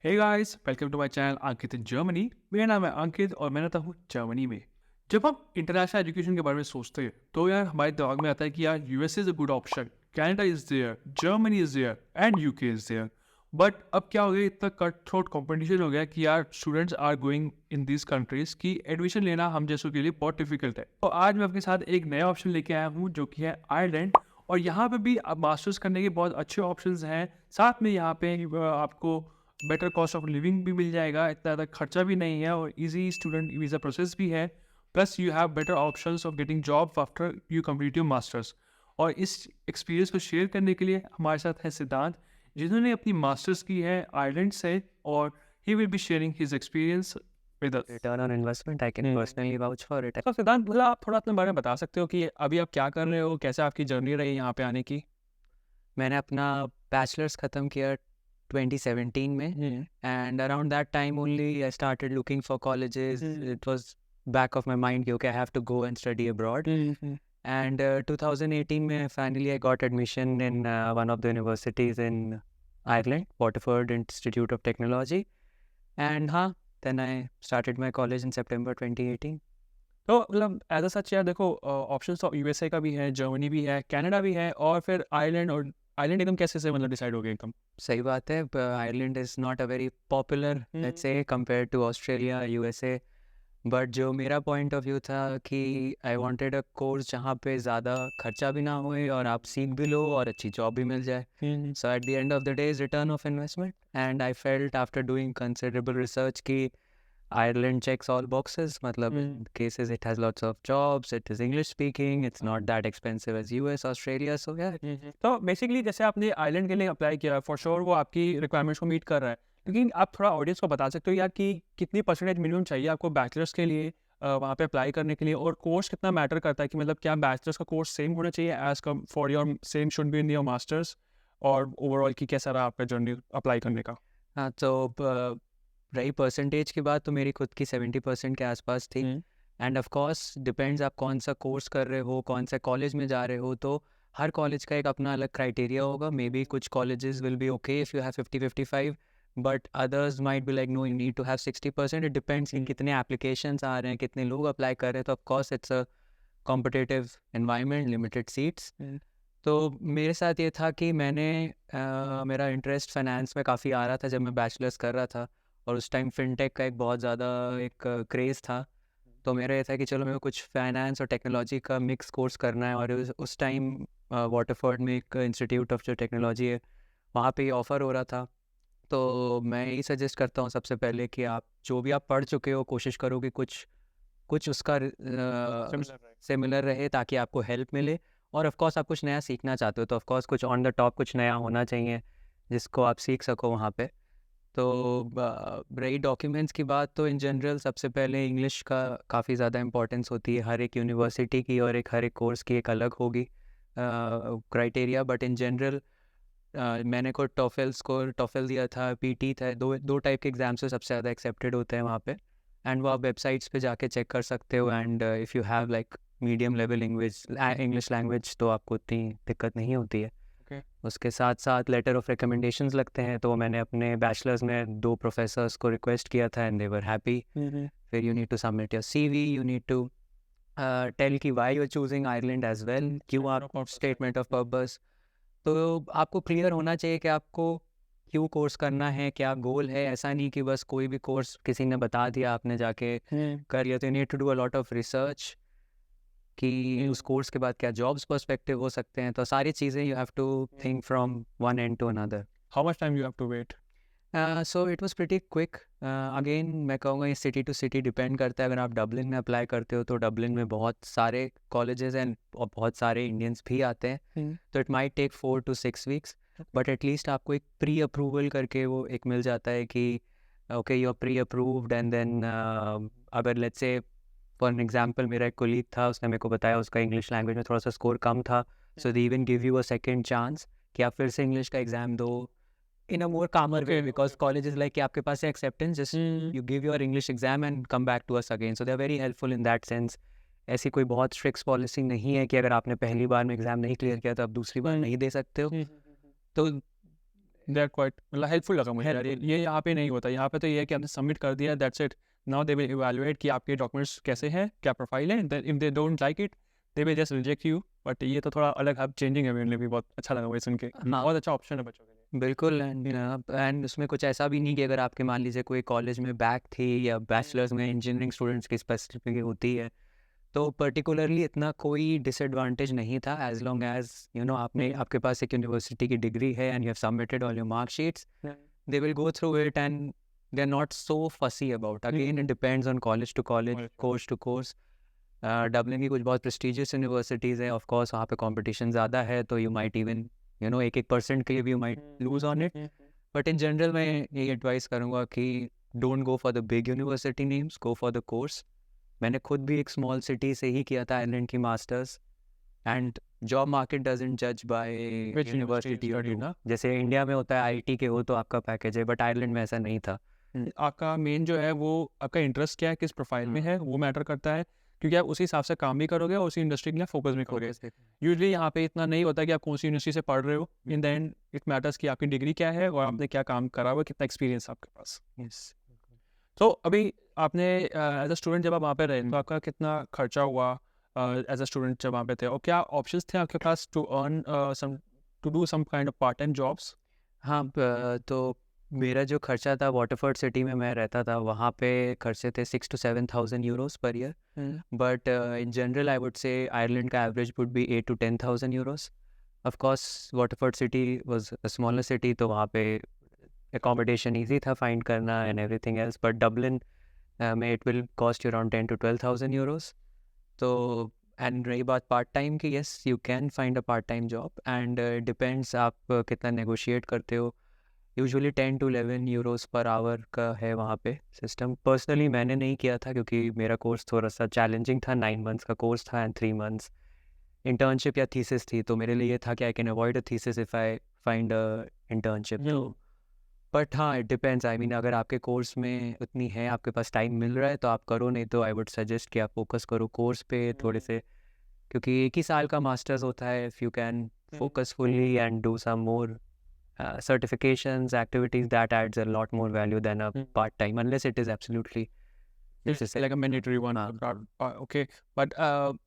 Hey guys, welcome to my channel Ankit in Germany. मेरा नाम है अंकित और मैं रहता हूँ जर्मनी में। जब हम इंटरनेशनल एजुकेशन के बारे में सोचते हैं तो यार हमारे दिमाग में आता है कि यार USA is a good option, Canada is there, Germany is there and UK is there. But अब क्या हो गया, इतना कट थ्रोट कॉम्पिटिशन हो गया कि यार students are going in this countries की एडमिशन लेना हम जैसों के लिए बहुत डिफिकल्ट है। तो आज मैं अपने साथ एक नया ऑप्शन लेके आया हूँ जो कि है आयरलैंड। और यहाँ पे भी अब मास्टर्स करने के बहुत अच्छे ऑप्शंस हैं। साथ में यहाँ पे आपको बेटर कॉस्ट ऑफ लिविंग भी मिल जाएगा, इतना ज़्यादा खर्चा भी नहीं है और इजी स्टूडेंट वीज़ा प्रोसेस भी है। Plus you have better options of getting job after you complete your masters. और इस एक्सपीरियंस को शेयर करने के लिए हमारे साथ है सिद्धांत, जिन्होंने अपनी मास्टर्स की है आयरलैंड से, और he will be sharing his experience with us. Return on investment, I can personally vouch for it. तो सिद्धांत, मतलब आप थोड़ा अपने बारे में बता सकते हो कि अभी आप क्या कर रहे हो, कैसे आपकी जर्नी रही यहाँ पे आने की? मैंने अपना बैचलर्स ख़त्म किया 2017 में, and around that time only I started looking for colleges. It was back of my mind कि okay, I have to go and study abroad. And 2018 में finally I got admission in one of the universities in Ireland, Waterford Institute of Technology. And हाँ, then I started my college in September 2018. तो मतलब as such यार देखो, options तो USA का भी है, जर्मनी भी है, कनाडा भी है, और फिर आयरलैंड। और आयरलैंड एकदम कैसे से मतलब डिसाइड हो गया एकदम? सही बात है, Ireland is not a very popular let's say compare to Australia USA. But जो मेरा पॉइंट ऑफ व्यू था कि आई वांटेड अ कोर्स जहाँ पे ज़्यादा खर्चा भी ना होए और आप सीख भी लो और अच्छी जॉब भी मिल जाए। So at the end of the day is return of investment, and I felt after doing considerable research कि Ireland checks all boxes. मतलब cases it has lots of jobs, it is English speaking, it's not that expensive as US, Australia. So yeah, तो basically जैसे आपने island के लिए apply किया, for sure वो आपकी रिक्वायरमेंट्स को मीट कर रहा है। लेकिन आप थोड़ा ऑडियंस को बता सकते हो यार कि कितनी परसेंटेज मिनिमम चाहिए आपको बैचलर्स के लिए वहाँ पे अप्लाई करने के लिए, और कोर्स कितना मैटर करता है कि मतलब क्या बैचलर्स का कोर्स सेम होना चाहिए as come for your same should be in your masters, और ओवरऑल की कैसा रहा आपका जर्नी अप्लाई करने का? हाँ तो रही परसेंटेज की बात तो मेरी खुद की 70% के आसपास थी। एंड ऑफ कोर्स डिपेंड्स आप कौन सा कोर्स कर रहे हो, कौन सा कॉलेज में जा रहे हो, तो हर कॉलेज का एक अपना अलग क्राइटेरिया होगा। मे बी कुछ colleges will be okay if you have 50-55, but others might be like no, you need to have 60%। It depends in कितने एप्लीकेशंस आ रहे हैं, कितने लोग अप्लाई कर रहे हैं। तो of course it's a competitive environment, limited seats. तो मेरे साथ ये था कि मेरा इंटरेस्ट फाइनेंस में काफ़ी आ रहा था जब मैं बैचलर्स कर रहा था, और उस टाइम फिनटेक का एक बहुत ज़्यादा एक क्रेज़ था। तो मेरा ये था कि चलो मेरे को कुछ फाइनेंस और टेक्नोलॉजी का मिक्स कोर्स करना है। और उस टाइम वाटरफोर्ड में एक इंस्टीट्यूट ऑफ जो टेक्नोलॉजी है, वहाँ पे ये ऑफ़र हो रहा था। तो मैं यही सजेस्ट करता हूँ सबसे पहले कि आप जो भी आप पढ़ चुके हो, कोशिश करो कि कुछ कुछ उसका सिमिलर रहे ताकि आपको हेल्प मिले। और ऑफ कोर्स आप कुछ नया सीखना चाहते हो तो ऑफ कोर्स कुछ ऑन द टॉप कुछ नया होना चाहिए जिसको आप सीख सको वहाँ पे। तो रही डॉक्यूमेंट्स की बात, तो इन जनरल सबसे पहले इंग्लिश का काफ़ी ज़्यादा इंपॉर्टेंस होती है हर एक यूनिवर्सिटी की, और हर एक कोर्स की एक अलग होगी क्राइटेरिया। बट इन जनरल मैंने को टॉफल दिया था, पीटी था, दो टाइप के एग्जाम्स से सबसे ज़्यादा एक्सेप्टेड होते हैं वहाँ पे। एंड वो आप वेबसाइट्स पे जाके चेक कर सकते हो। And if you have like medium level English language तो आपको उतनी दिक्कत नहीं होती है। Okay. उसके साथ साथ लेटर ऑफ रिकमेंडेशंस लगते हैं। तो मैंने अपने बैचलर्स में 2 प्रोफेसर्स को रिक्वेस्ट किया था एंड दे वर हैप्पी। फिर you need to submit your CV, you need to tell कि why you are choosing Ireland as well, क्यों आप, स्टेटमेंट ऑफ पर्पस। तो आपको क्लियर होना चाहिए कि आपको क्यों कोर्स करना है, क्या गोल है। ऐसा नहीं कि बस कोई भी कोर्स किसी ने बता दिया आपने जाके कर लिया। तो you need to do a lot of research कि उस कोर्स के बाद क्या जॉब्स पर्सपेक्टिव हो सकते हैं। तो सारी चीज़ें you have to think from one end to another. How much time you have to wait? So it was pretty quick. Again मैं कहूँगा ये सिटी टू सिटी डिपेंड करता है। अगर आप डबलिन में अप्लाई करते हो तो डबलिन में बहुत सारे कॉलेजेस हैं और बहुत सारे इंडियंस भी आते हैं। तो it might take 4 to 6 weeks, but at least आपको एक प्री अप्रूवल करके वो एक मिल जाता है कि okay you are pre approved. And then अगर let's say for an example मेरा एक कोलीग था, उसने मेरे को बताया उसका इंग्लिश लैंग्वेज में थोड़ा सा स्कोर कम था, so they even give you a second chance कि आप फिर से इंग्लिश का एग्जाम दो in a more calmer way, because college is like कि आपके पास है acceptance, just you give your English exam and come back to us again. So they are very helpful in that sense. ऐसी कोई बहुत strict policy नहीं है कि अगर आपने पहली बार में एग्जाम नहीं क्लियर किया तो आप दूसरी बार नहीं दे सकते हो। तो दे आर क्वाइट मतलब हेल्पफुल लगा मुझे यार। ये यहाँ पे नहीं होता, यहाँ पे तो ये है कि आपने सबमिट कर दिया, that's it. Now they will evaluate कि आपके डॉक्यूमेंट्स कैसे हैं, क्या प्रोफाइल है, then if they don't like it they will just reject you. But ये तो थोड़ा अलग अब चेंजिंग है मेरे लिए भी, बहुत अच्छा लगा मुझे सुन के। हाँ। बहुत अच्छा ऑप्शन है बच्चों के लिए। बिल्कुल। एंड उसमें कुछ ऐसा भी नहीं कि अगर आपके मान लीजिए कोई कॉलेज में बैक थी या बैचलर्स में इंजीनियरिंग स्टूडेंट्स की स्पेसिफिक होती है, तो पर्टिकुलरली इतना कोई डिसएडवांटेज नहीं था, एज लॉन्ग एज आपने आपके पास एक यूनिवर्सिटी की डिग्री है and you have submitted all your marksheets, they will go through it and they are not so fussy about. Again it depends on college to college, course to course. Dublin की कुछ बहुत prestigious universities हैं, of course वहाँ पे competition ज़्यादा है, तो you might even 1% के लिए भी you might lose on it. But in general मैं यही एडवाइस करूँगा कि don't go for the big university names, go for the course. मैंने खुद भी एक स्मॉल सिटी से ही किया था आयरलैंड की masters, and job market doesn't जज बाय Which यूनिवर्सिटी university ना? जैसे इंडिया में होता है आईटी के हो तो आपका पैकेज है, बट आयरलैंड में ऐसा नहीं था। आपका मेन जो है वो आपका इंटरेस्ट क्या है, किस प्रोफाइल में है, वो मैटर करता है, क्योंकि आप उसी हिसाब से काम भी करोगे और उसी इंडस्ट्री के लिए फोकस भी करोगे। यूजुअली यहाँ पे इतना नहीं होता कि आप कौन सी यूनिवर्सिटी से पढ़ रहे हो, in the end it matters कि आपकी डिग्री क्या है और आपने क्या काम करा हुआ, कितना एक्सपीरियंस आपके पास। तो अभी आपने एज अ स्टूडेंट जब आप वहाँ पे रहे तो आपका कितना खर्चा हुआ एज अ स्टूडेंट जब वहाँ पे थे, और क्या ऑप्शंस थे आपके पास to earn some to do some kind of part time jobs? हाँ, तो मेरा जो खर्चा था वाटरफोर्ड सिटी में मैं रहता था, वहाँ पे खर्चे थे 6 to 7,000 euros पर year. But in general I would say Ireland का average would be 8 to 10,000 euros। Of course Waterford city was a smaller city, तो वहाँ पे एकोमोडेशन ईजी था फाइंड करना and everything else. But Dublin में it will cost you around 10 to 12,000 euros। तो and रही बात पार्ट टाइम की, yes you can find a part time job, and depends आप कितना नेगोशिएट करते हो। Usually 10 to 11 euros per hour का है वहाँ पे सिस्टम। पर्सनली मैंने नहीं किया था क्योंकि मेरा कोर्स थोड़ा सा चैलेंजिंग था, 9 months का कोर्स था एंड 3 months इंटर्नशिप या थीसिस थी, तो मेरे लिए ये था कि I can avoid a thesis if I find a internship. तो बट हाँ, इट डिपेंड्स। आई मीन अगर आपके कोर्स में उतनी है, आपके पास टाइम मिल रहा है तो आप करो, नहीं तो आई वुड सजेस्ट कि आप फोकस करो कोर्स पे थोड़े से, क्योंकि 1 ही साल का मास्टर्स होता है। If you can focus fully and do some more certifications, activities, that adds a lot more value than a part-time, unless it is absolutely It's like a mandatory one. Okay, but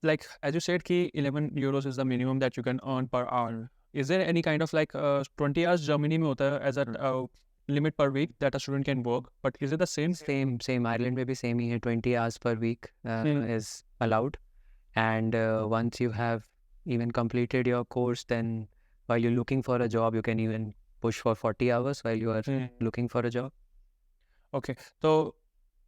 like as you said, ki 11 euros is the minimum that you can earn per hour. Is there any kind of like 20 hours Germany में होता है as a limit per week that a student can work? But is it the same? same Ireland में भी same ही है, 20 hours per week is allowed, and once you have even completed your course, then while you're looking for a job you can even push for 40 hours while you are looking for a job. Okay, so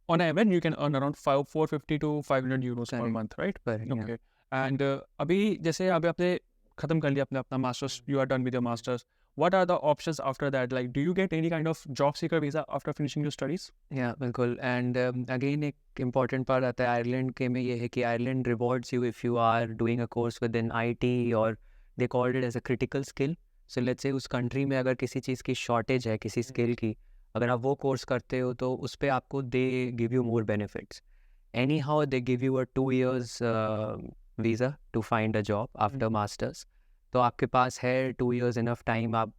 on average you can earn around 450 to 500 euros per Correct. month, right? Correct, yeah. Okay, and अभी जैसे अभी आपने खत्म कर लिया अपना masters, you are done with your masters. What are the options after that? Like, do you get any kind of job seeker visa after finishing your studies? Yeah, बिल्कुल। And again एक इम्पॉर्टेंट पार्ट आता है Ireland के में, ये है कि Ireland rewards you if you are doing a course within IT, और they called it as a critical skill. So let's say उस कंट्री में अगर किसी चीज़ की शॉर्टेज है, किसी स्किल की, अगर आप वो कोर्स करते हो तो उस पर आपको they give you more benefits. Anyhow they give you a 2 years visa to find a job after masters. तो आपके पास है 2 years इनफ टाइम। आप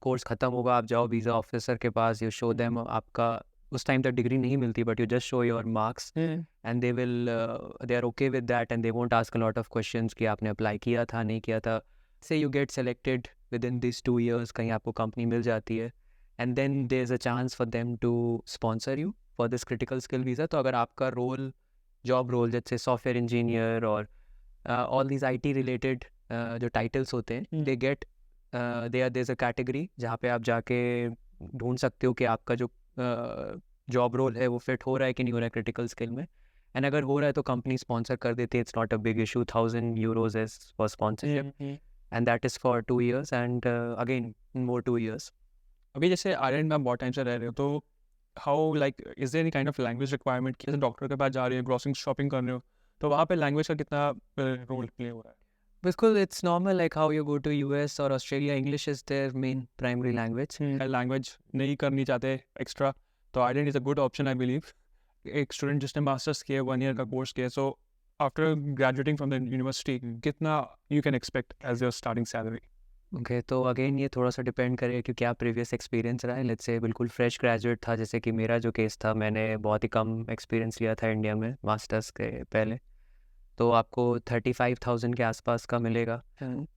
कोर्स ख़त्म होगा, आप जाओ वीज़ा ऑफिसर के पास, यू शो देम आपका, उस टाइम तक डिग्री नहीं मिलती, but you just show your marks and they are okay with that, and they won't ask a lot of questions कि आपने अप्लाई किया था नहीं किया था। Say you get selected within this 2 years, कहीं आपको कंपनी मिल जाती है, and then there is a chance for them to sponsor you for this critical skill visa. तो अगर आपका रोल, जॉब रोल जैसे सॉफ्टवेयर इंजीनियर और ऑल दीज IT रिलेटेड जो टाइटल्स होते हैं, they get there is a category जहाँ पे आप जाके ढूंढ सकते हो कि आपका जो जॉब रोल है वो फिट हो रहा है कि नहीं हो रहा है क्रिटिकल स्किल में। एंड अगर हो रहा है तो कंपनी स्पॉन्सर कर देती है, it's not a big issue. 1,000 euros is for sponsorship, and that is for 2 years, and again more 2 years। अभी जैसे आयरलैंड में आप बहुत टाइम से रह रहे हो, तो how like is there any kind of language requirement कि जैसे डॉक्टर के पास जा रहे हो, ग्रोसरी शॉपिंग कर रहे हो, तो वहाँ पे लैंग्वेज का कितना रोल प्ले हो रहा है? बिल्कुल, it's normal like how you go to US और Australia, English is their main primary language. Language नहीं करनी चाहते एक्स्ट्रा, तो Ireland is a good option I believe. एक स्टूडेंट जिसने मास्टर्स किया, 1 year का कोर्स किया, so after graduating from the university कितना you can expect as your starting salary? Okay, तो अगेन ये थोड़ा सा डिपेंड करेगा कि क्या प्रीवियस एक्सपीरियंस रहा है। लेट्स से बिल्कुल फ्रेश ग्रेजुएट था, जैसे कि मेरा जो केस था, मैंने बहुत ही कम एक्सपीरियंस लिया था इंडिया में मास्टर्स के पहले, तो आपको 35,000 के आसपास का मिलेगा,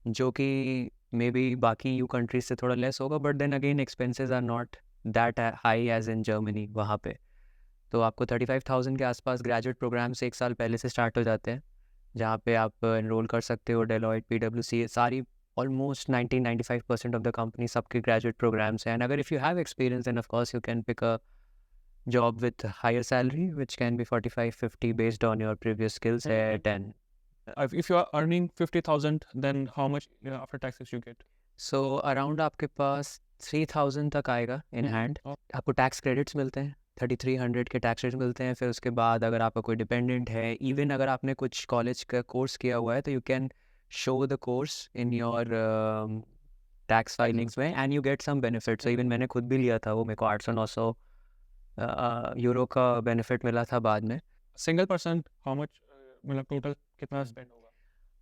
जो कि मे बी बाकी यू कंट्रीज से थोड़ा लेस होगा, but then again expenses are not that high as in Germany वहाँ पे। तो आपको 35,000 के आसपास ग्रेजुएट प्रोग्राम से 1 साल पहले से स्टार्ट हो जाते हैं, जहाँ पे आप एनरोल कर सकते हो। डेलॉयट, PwC, सारी ऑलमोस्ट 90-95% ऑफ द कंपनी सबके ग्रेजुएट प्रोग्राम्स हैं। एंड अगर if you have experience then of course you can pick a job with higher salary, which can be 45-50 based on your previous skill set. And If you are earning 50,000, then how much after taxes you get? so around आपके पास 3,000 तक आएगा in hand. आपको tax credits मिलते हैं, 3,300 के tax credits मिलते हैं। फिर उसके बाद अगर आपका कोई डिपेंडेंट है, इवन अगर आपने कुछ कॉलेज का कोर्स किया हुआ है, तो you can show the course in your tax filings में and you get some benefit. So even मैंने खुद भी लिया था, वो मेरे को 800-900 यूरो का बेनिफिट मिला था बाद में। सिंगल पर्सन हाउ मच, मतलब टोटल कितना स्पेंड होगा?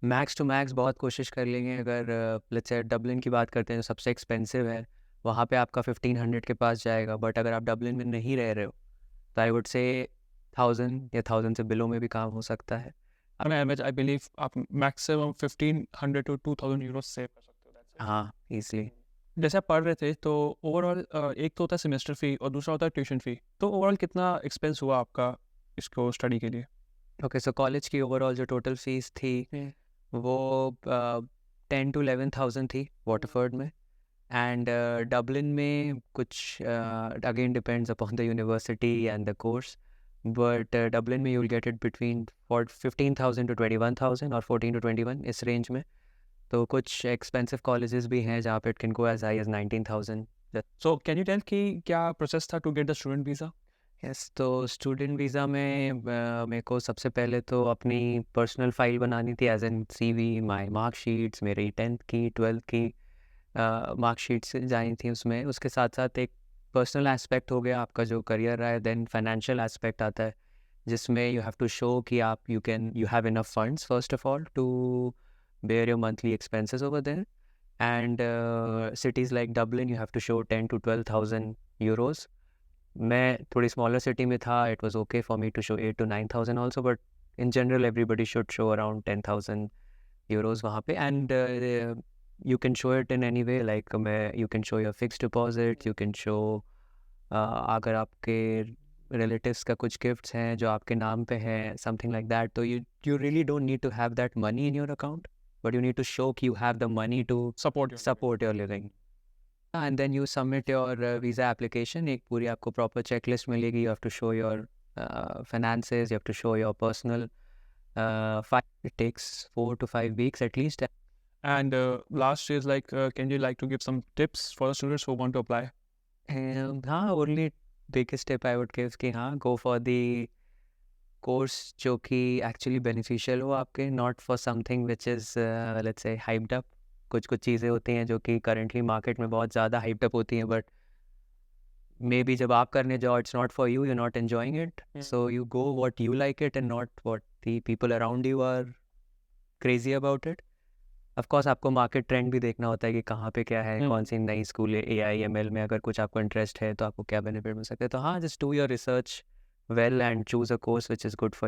मैक्स टू मैक्स बहुत कोशिश कर लेंगे। अगर लेट्स से डबलिन की बात करते हैं, जो सबसे एक्सपेंसिव है, वहाँ पे आपका 1,500 के पास जाएगा। बट अगर आप डबलिन में नहीं रह रहे हो तो आई वुड से 1,000 या 1,000 से बिलो में भी काम हो सकता है। आई बिलीव आप मैक्सिमम 1,500 to 2,000 यूरो सेव कर सकते हो। That's it. हाँ, ईजिली। जैसे आप पढ़ रहे थे तो ओवरऑल एक तो होता है सेमेस्टर फी और दूसरा होता है ट्यूशन फी, तो ओवरऑल कितना एक्सपेंस हुआ आपका इसको स्टडी के लिए? ओके, सो कॉलेज की ओवरऑल जो टोटल फीस थी वो 10 to 11,000 थी वाटरफोर्ड में। एंड डबलिन में कुछ again depends upon the university and the course, but Dublin में you will get it between 15,000 to 21,000 और 14 to 21 इस रेंज में। तो कुछ एक्सपेंसिव कॉलेजेस भी हैं जहाँ पे it can go as high as 19,000। So can you tell कि क्या प्रोसेस था to get the student visa? Yes, तो स्टूडेंट वीज़ा में मेरे को सबसे पहले तो अपनी पर्सनल फाइल बनानी थी, as an CV, my marksheets, मेरी 10th की 12th की मार्कशीट्स जानी थी उसमें। उसके साथ साथ एक पर्सनल एस्पेक्ट हो गया आपका जो करियर रहा है, देन फाइनेंशियल एस्पेक्ट आता है, जिसमें यू हैव टू शो कि आप you have enough funds first of all to bear your monthly expenses over there. And cities like Dublin, you have to show 10 to 12,000 euros. मैं थोड़ी smaller city में था, it was okay for me to show 8 to 9,000 also, but in general everybody should show around 10,000 euros वहाँ पे। And you can show it in any way, like you can show your fixed deposit, you can show अगर आपके relatives का कुछ gifts हैं जो आपके नाम पे हैं, something like that, तो you really don't need to have that money in your account, but you need to show कि you have the money to support your living. And then you submit your visa application. एक पूरी आपको proper checklist मिलेगी. You have to show your finances, you have to show your personal file. It takes 4 to 5 weeks at least. And last is like, can you like to give some tips for the students who want to apply? हाँ, only biggest tip I would give कि हाँ, go for the course जो कि actually beneficial हो आपके, not for something which is let's say hyped up. कुछ चीज़ें होती हैं जो कि currently market में बहुत ज़्यादा hyped up होती हैं, but maybe जब आप करने जाओ it's not for you, you're not enjoying it. So you go what you like it and not what the people around you are crazy about it. Of course आपको market trend भी देखना होता है कि कहाँ पे क्या है, कौन सी नई स्कूल है, AI ML में अगर कुछ आपको इंटरेस्ट है तो आपको क्या बेनिफिट मिल सकता है। तो हाँ, just do your research well and choose a course which is good for you.